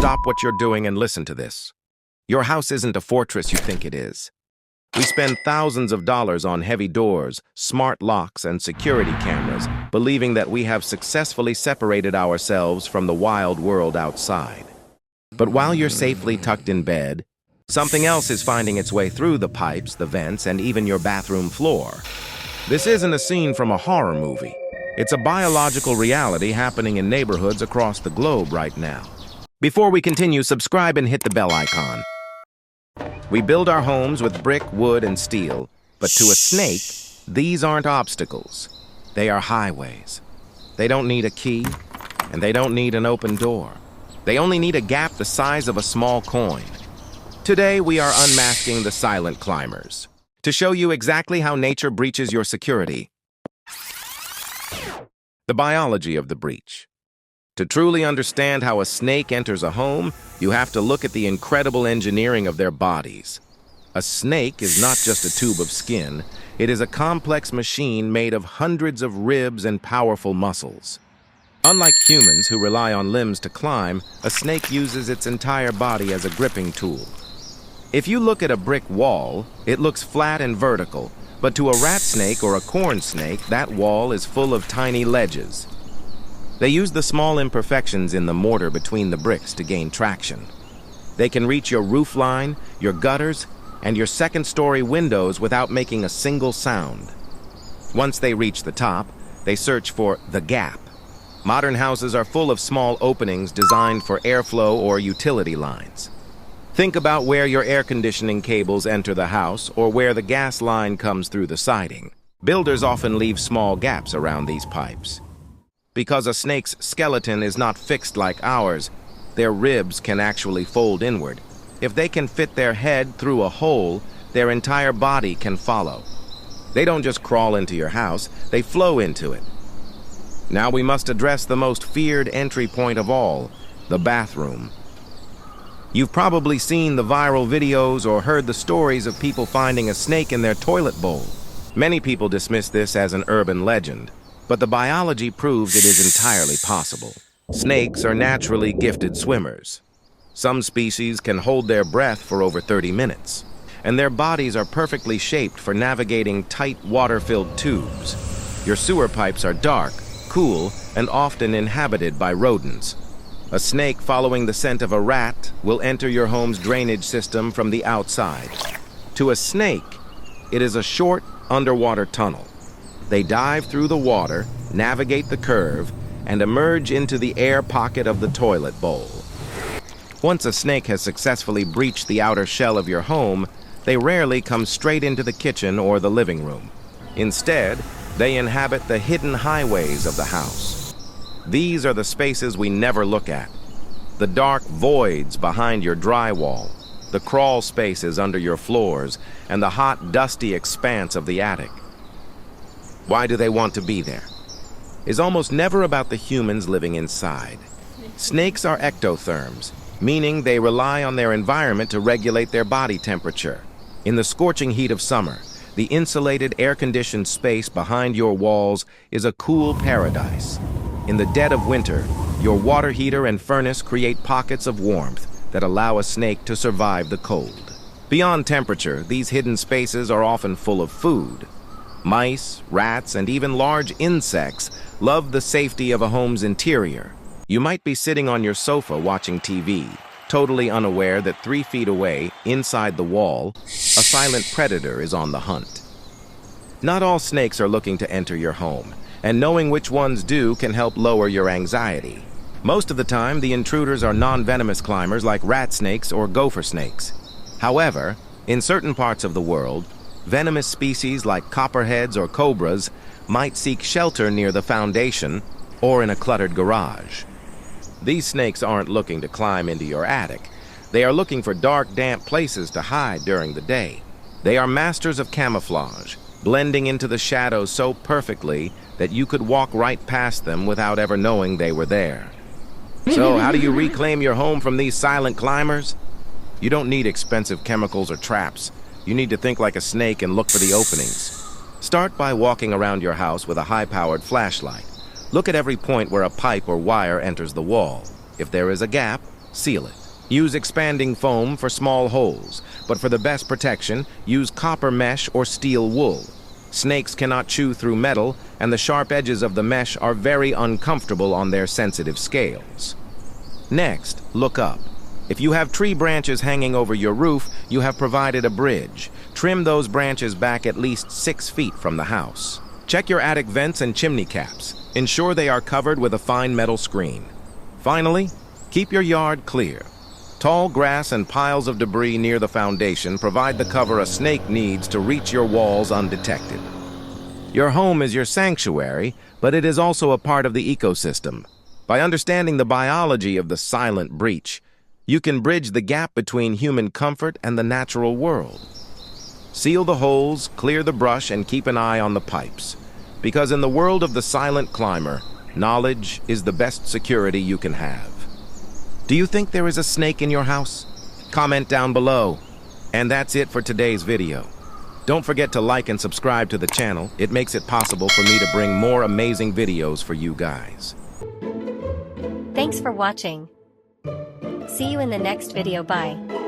stop what you're doing and listen to this. Your house isn't a fortress you think it is. We spend thousands of dollars on heavy doors, smart locks, and security cameras, believing that we have successfully separated ourselves from the wild world outside. But while you're safely tucked in bed, something else is finding its way through the pipes, the vents, and even your bathroom floor. This isn't a scene from a horror movie. It's a biological reality happening in neighborhoods across the globe right now. Before we continue, subscribe and hit the bell icon. We build our homes with brick, wood, and steel, but to a snake, these aren't obstacles. They are highways. They don't need a key, and they don't need an open door. They only need a gap the size of a small coin. Today, we are unmasking the silent climbers to show you exactly how nature breaches your security. The biology of the breach. To truly understand how a snake enters a home, you have to look at the incredible engineering of their bodies. A snake is not just a tube of skin. It is a complex machine made of hundreds of ribs and powerful muscles. Unlike humans who rely on limbs to climb, a snake uses its entire body as a gripping tool. If you look at a brick wall, it looks flat and vertical, but to a rat snake or a corn snake, that wall is full of tiny ledges. They use the small imperfections in the mortar between the bricks to gain traction. They can reach your roof line, your gutters, and your second-story windows without making a single sound. Once they reach the top, they search for the gap. Modern houses are full of small openings designed for airflow or utility lines. Think about where your air conditioning cables enter the house or where the gas line comes through the siding. Builders often leave small gaps around these pipes. Because a snake's skeleton is not fixed like ours, their ribs can actually fold inward. If they can fit their head through a hole, their entire body can follow. They don't just crawl into your house, they flow into it. Now we must address the most feared entry point of all, the bathroom. You've probably seen the viral videos or heard the stories of people finding a snake in their toilet bowl. Many people dismiss this as an urban legend, but the biology proves it is entirely possible. Snakes are naturally gifted swimmers. Some species can hold their breath for over 30 minutes, and their bodies are perfectly shaped for navigating tight water-filled tubes. Your sewer pipes are dark, cool, and often inhabited by rodents. A snake following the scent of a rat will enter your home's drainage system from the outside. To a snake, it is a short underwater tunnel. They dive through the water, navigate the curve, and emerge into the air pocket of the toilet bowl. Once a snake has successfully breached the outer shell of your home, they rarely come straight into the kitchen or the living room. Instead, they inhabit the hidden highways of the house. These are the spaces we never look at. The dark voids behind your drywall, the crawl spaces under your floors, and the hot, dusty expanse of the attic. Why do they want to be there? It's almost never about the humans living inside. Snakes are ectotherms, meaning they rely on their environment to regulate their body temperature. In the scorching heat of summer, the insulated, air-conditioned space behind your walls is a cool paradise. In the dead of winter, your water heater and furnace create pockets of warmth that allow a snake to survive the cold. Beyond temperature, these hidden spaces are often full of food. Mice, rats, and even large insects love the safety of a home's interior. You might be sitting on your sofa watching TV, totally unaware that 3 feet away, inside the wall, a silent predator is on the hunt. Not all snakes are looking to enter your home, and knowing which ones do can help lower your anxiety. Most of the time, the intruders are non-venomous climbers like rat snakes or gopher snakes. However, in certain parts of the world, venomous species like copperheads or cobras might seek shelter near the foundation or in a cluttered garage. These snakes aren't looking to climb into your attic. They are looking for dark, damp places to hide during the day. They are masters of camouflage, blending into the shadows so perfectly that you could walk right past them without ever knowing they were there. So, how do you reclaim your home from these silent climbers? You don't need expensive chemicals or traps. You need to think like a snake and look for the openings. Start by walking around your house with a high-powered flashlight. Look at every point where a pipe or wire enters the wall. If there is a gap, seal it. Use expanding foam for small holes, but for the best protection, use copper mesh or steel wool. Snakes cannot chew through metal, and the sharp edges of the mesh are very uncomfortable on their sensitive scales. Next, look up. If you have tree branches hanging over your roof, you have provided a bridge. Trim those branches back at least 6 feet from the house. Check your attic vents and chimney caps. Ensure they are covered with a fine metal screen. Finally, keep your yard clear. Tall grass and piles of debris near the foundation provide the cover a snake needs to reach your walls undetected. Your home is your sanctuary, but it is also a part of the ecosystem. By understanding the biology of the silent breach, you can bridge the gap between human comfort and the natural world. Seal the holes, clear the brush, and keep an eye on the pipes. Because in the world of the silent climber, knowledge is the best security you can have. Do you think there is a snake in your house? Comment down below. And that's it for today's video. Don't forget to like and subscribe to the channel. It makes it possible for me to bring more amazing videos for you guys. Thanks for watching. See you in the next video. Bye.